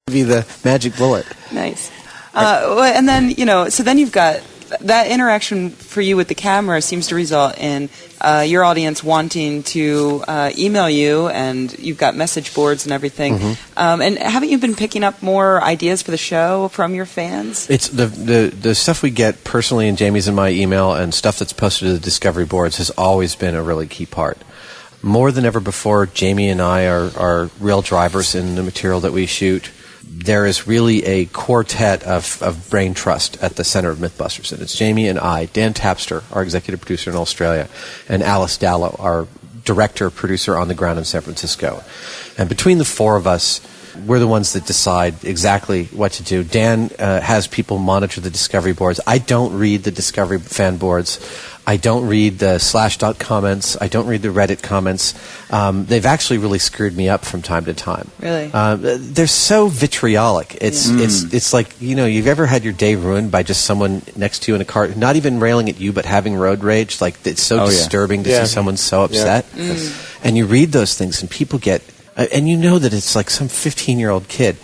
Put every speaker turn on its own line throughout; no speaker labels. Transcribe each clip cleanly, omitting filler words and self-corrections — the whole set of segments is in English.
Be the magic bullet.
Nice. And then, so then you've got that interaction for you with the camera seems to result in your audience wanting to email you, and you've got message boards and everything. Mm-hmm. And haven't you been picking up more ideas for the show from your fans?
It's the stuff we get personally in Jamie's and my email and stuff that's posted to the Discovery boards has always been a really key part. More than ever before, Jamie and I are real drivers in the material that we shoot. There is really a quartet of brain trust at the center of Mythbusters, and it's Jamie and I, Dan Tapster, our executive producer in Australia, and Alice Dallow, our director, producer on the ground in San Francisco. And between the four of us, we're the ones that decide exactly what to do. Dan has people monitor the Discovery boards. I don't read the Discovery fan boards. I don't read the Slashdot comments. I don't read the Reddit comments. They've actually really screwed me up from time to time.
Really?
They're so vitriolic. It's like, you've ever had your day ruined by just someone next to you in a car, not even railing at you, but having road rage. Like, it's so disturbing to see someone so upset. Yeah. And you read those things, and people get... and you know that it's like some 15-year-old kid.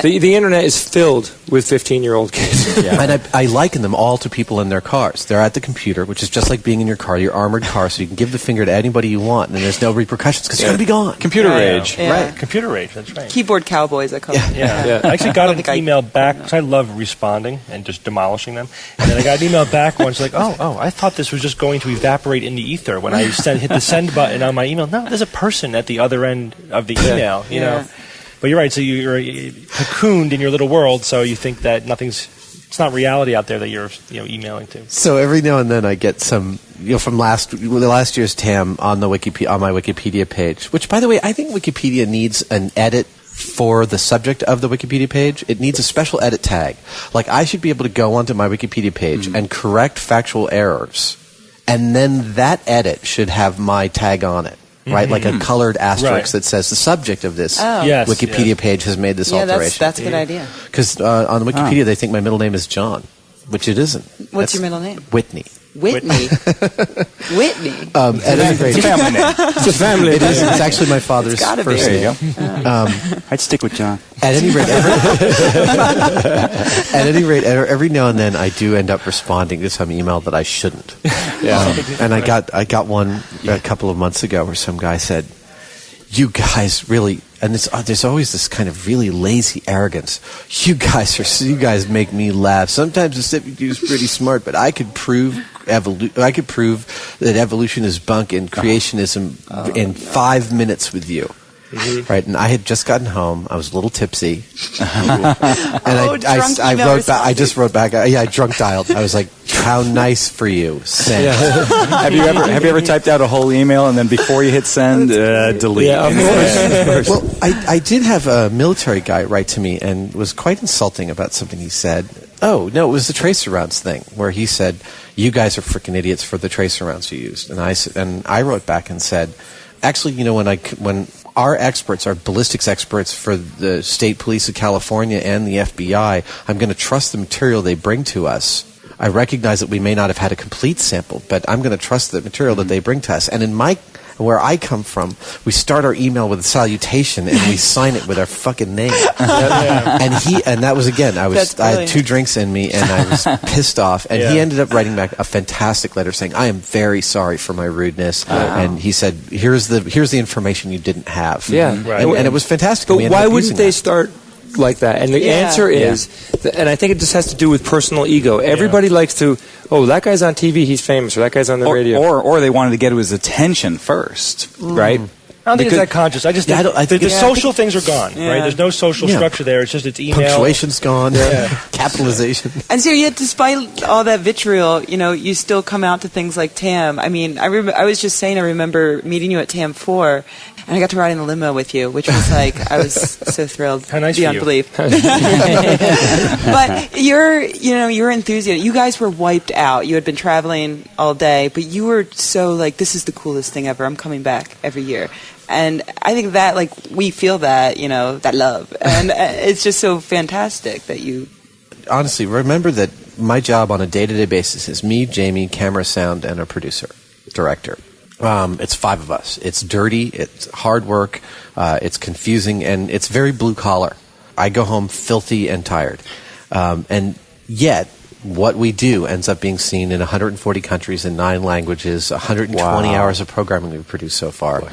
The internet is filled with 15-year-old kids.
Yeah. And I liken them all to people in their cars. They're at the computer, which is just like being in your car, your armored car, so you can give the finger to anybody you want, and there's no repercussions because you're going to be gone.
Computer rage.
Yeah.
Right. Computer rage, that's right.
Keyboard cowboys, I call them.
Yeah. I actually got an email back, because I love responding and just demolishing them. And then I got an email back once like, oh, I thought this was just going to evaporate in the ether when I hit the send button on my email. No, there's a person at the other end of the email, you know. But you're right, so you're cocooned in your little world, so you think that it's not reality out there that you're emailing to.
So every now and then I get some, from last year's TAM on my Wikipedia page, which, by the way, I think Wikipedia needs an edit for the subject of the Wikipedia page. It needs a special edit tag. Like, I should be able to go onto my Wikipedia page and correct factual errors, and then that edit should have my tag on it. Right, like a colored asterisk that says the subject of this Wikipedia page has made this alteration.
That's a good idea.
Because on the Wikipedia they think my middle name is John, which it isn't.
What's your middle name?
Whitney.
Whitney. Whitney.
At any rate,
it's a family name. It's a family name.
It's actually my father's first name.
There you go. I'd stick with John.
At any rate, every now and then I do end up responding to some email that I shouldn't. And I got one a couple of months ago where some guy said, "You guys really," and there's always this kind of really lazy arrogance. You guys make me laugh. Sometimes the stuff you do is pretty smart, but I could prove that evolution is bunk and creationism in 5 minutes with you. Mm-hmm. Right, and I had just gotten home. I was a little tipsy, and I wrote back. I just wrote back. I drunk dialed. I was like, "How nice for you, send."
Yeah. Have you ever typed out a whole email and then before you hit send, delete?
Yeah, of course.
Well, I did have a military guy write to me and was quite insulting about something he said. Oh no, it was the tracer rounds thing where he said, "You guys are freaking idiots for the tracer rounds you used," and I wrote back and said, "Actually, when our experts, our ballistics experts for the state police of California and the FBI, I'm going to trust the material they bring to us. I recognize that we may not have had a complete sample, but I'm going to trust the material that they bring to us. And where I come from, we start our email with a salutation and we sign it with our fucking name." And that was, again, I had 2 drinks in me and I was pissed off. And he ended up writing back a fantastic letter saying, "I am very sorry for my rudeness." And he said, here's the information you didn't have.
Yeah.
Right. And it was fantastic.
But why wouldn't they start like that? And the answer is, and I think it just has to do with personal ego. Everybody likes to, that guy's on TV, he's famous, or that guy's on the radio.
Or they wanted to get his attention first, right?
I don't think it's that conscious. I just think the social things are gone, right? There's no social structure there. It's just email.
Punctuation's gone. Capitalization.
And so yet, despite all that vitriol, you still come out to things like TAM. I mean, I was just saying, I remember meeting you at TAM 4, and I got to ride in the limo with you, which was like, I was so thrilled.
How nice
beyond
for you.
belief. But your enthusiasm, you guys were wiped out. You had been traveling all day, but you were so like, this is the coolest thing ever. I'm coming back every year. And I think that, like, we feel that, that love. And it's just so fantastic that you...
Honestly, remember that my job on a day-to-day basis is me, Jamie, camera, sound, and a producer, director. It's 5 of us. It's dirty. It's hard work. It's confusing, and it's very blue collar. I go home filthy and tired, and yet what we do ends up being seen in 140 countries in 9 languages. 120 hours of programming we've produced so far.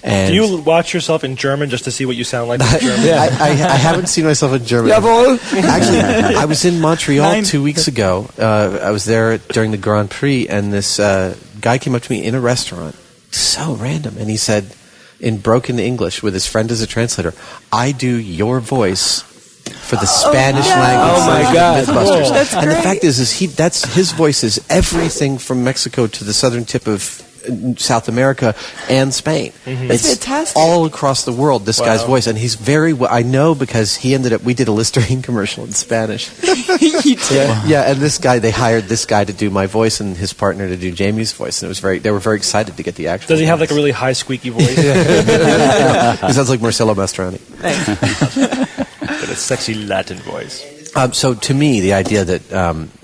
And
do you watch yourself in German just to see what you sound like in German?
I haven't seen myself in German.
Jawohl.
Actually, I was in Montreal 2 weeks ago. I was there during the Grand Prix, and this guy came up to me in a restaurant, so random, and he said, in broken English, with his friend as a translator, "I do your voice for the Spanish language."
Oh my
version of
God!
Mythbusters.
Cool.
That's
and
great.
the fact is his voice is everything from Mexico to the southern tip of South America and Spain.
It's fantastic.
All across the world, this guy's
Wow.
voice, and he's I know because we did a Listerine commercial in Spanish.
You did.
Yeah, and they hired this guy to do my voice and his partner to do Jamie's voice, and they were very excited to get the actual.
Does he have
voice.
like a really high squeaky voice?
He sounds like Marcello Mastroianni.
But a sexy Latin voice.
So to me, the idea that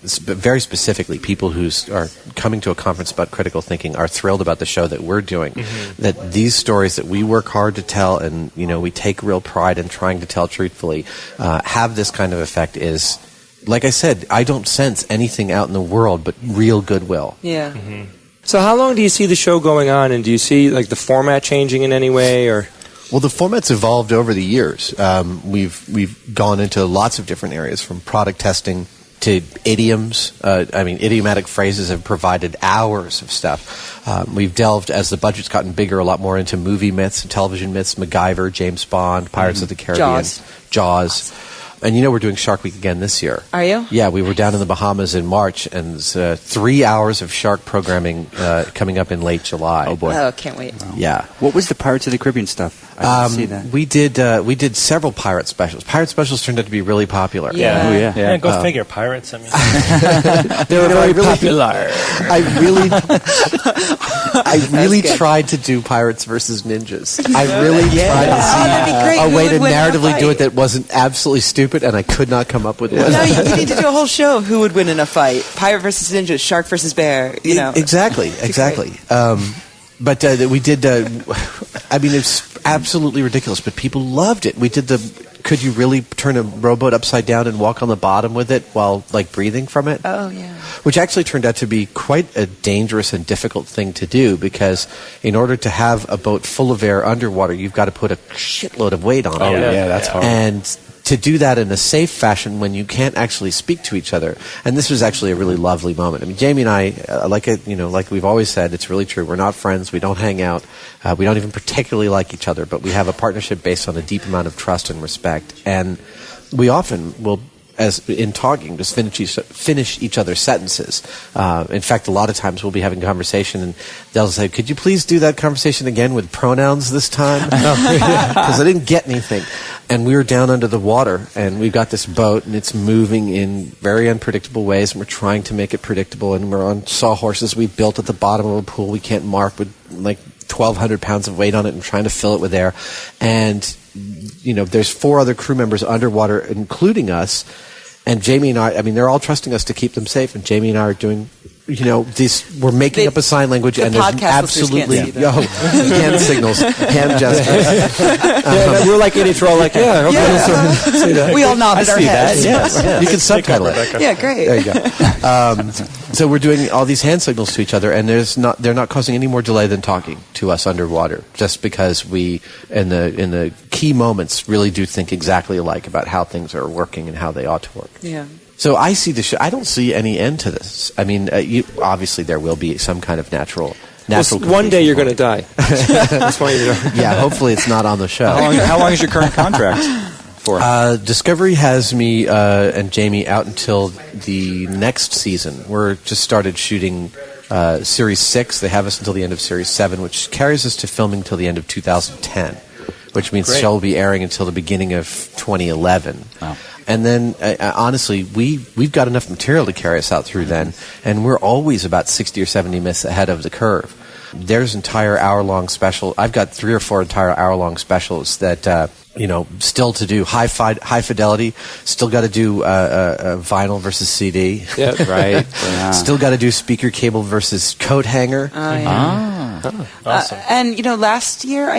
very specifically people who are coming to a conference about critical thinking are thrilled about the show that we're doing, that these stories that we work hard to tell and we take real pride in trying to tell truthfully have this kind of effect is, like I said, I don't sense anything out in the world but real goodwill.
Yeah.
So how long do you see the show going on, and do you see like the format changing in any way, or?
Well, the format's evolved over the years. We've gone into lots of different areas, from product testing to idioms. Idiomatic phrases have provided hours of stuff. We've delved, as the budget's gotten bigger, a lot more into movie myths and television myths, MacGyver, James Bond, Pirates of the Caribbean, Jaws. And we're doing Shark Week again this year.
Are you?
Yeah, we were down in the Bahamas in March, and there's 3 hours of shark programming coming up in late July.
Oh, boy.
Oh, can't wait.
Yeah.
What was the Pirates of the Caribbean stuff? I didn't see that.
We did several pirate specials. Pirate specials turned out to be really popular.
Yeah.
Oh, yeah.
Yeah, go figure. Pirates. I mean,
They were very popular.
I really tried to do pirates versus ninjas. I really tried to see
that'd be great.
a
Who
way to
would win in a
narratively do
fight?
it that wasn't absolutely stupid, and I could not come up with one.
No, you need to do a whole show of who would win in a fight. Pirate versus ninja, shark versus bear,
Exactly. But we did. It's absolutely ridiculous, but people loved it. We did could you really turn a rowboat upside down and walk on the bottom with it while breathing from it?
Oh, yeah.
Which actually turned out to be quite a dangerous and difficult thing to do, because in order to have a boat full of air underwater, you've got to put a shitload of weight on it.
Oh, yeah, that's hard.
And to do that in a safe fashion when you can't actually speak to each other. And this was actually a really lovely moment. I mean, Jamie and I, like we've always said, it's really true. We're not friends. We don't hang out. We don't even particularly like each other, but we have a partnership based on a deep amount of trust and respect. And we often will, as in talking, just finish each other's sentences. In fact, a lot of times we'll be having a conversation, and they'll say, "Could you please do that conversation again with pronouns this time?" Because I didn't get anything. And we were down under the water, and we've got this boat, and it's moving in very unpredictable ways, and we're trying to make it predictable, and we're on sawhorses we built at the bottom of a pool we can't mark with 1,200 pounds of weight on it, and trying to fill it with air. And there's 4 other crew members underwater, including us. And Jamie and I they're all trusting us to keep them safe. And Jamie and I are doing, we're making up a sign language, and there's absolutely hand signals, hand gestures.
We're like idiots. We're all like, see that.
We all nodded our heads.
Yes, you can subtitle it.
Yeah, great.
There you go. So we're doing all these hand signals to each other, and they're not causing any more delay than talking to us underwater, just because we, in the key moments, really do think exactly alike about how things are working and how they ought to work.
Yeah.
So I see the show. I don't see any end to this. I mean, obviously there will be some kind of natural.
One day you're going to die. That's why you know.
Yeah, hopefully it's not on the show.
How long is your current contract for?
Discovery has me and Jamie out until the next season. We're just started shooting Series 6. They have us until the end of Series 7, which carries us to filming till the end of 2010, which means the show will be airing until the beginning of 2011.
Wow.
And then, honestly, we've got enough material to carry us out through then, and we're always about 60 or 70 minutes ahead of the curve. There's entire hour-long special. I've got 3 or 4 entire hour-long specials that, still to do. High fidelity, still got to do vinyl versus CD.
Yeah,
right?
Yeah.
Still got to do speaker cable versus coat hanger.
Oh, yeah.
Awesome.
And last year I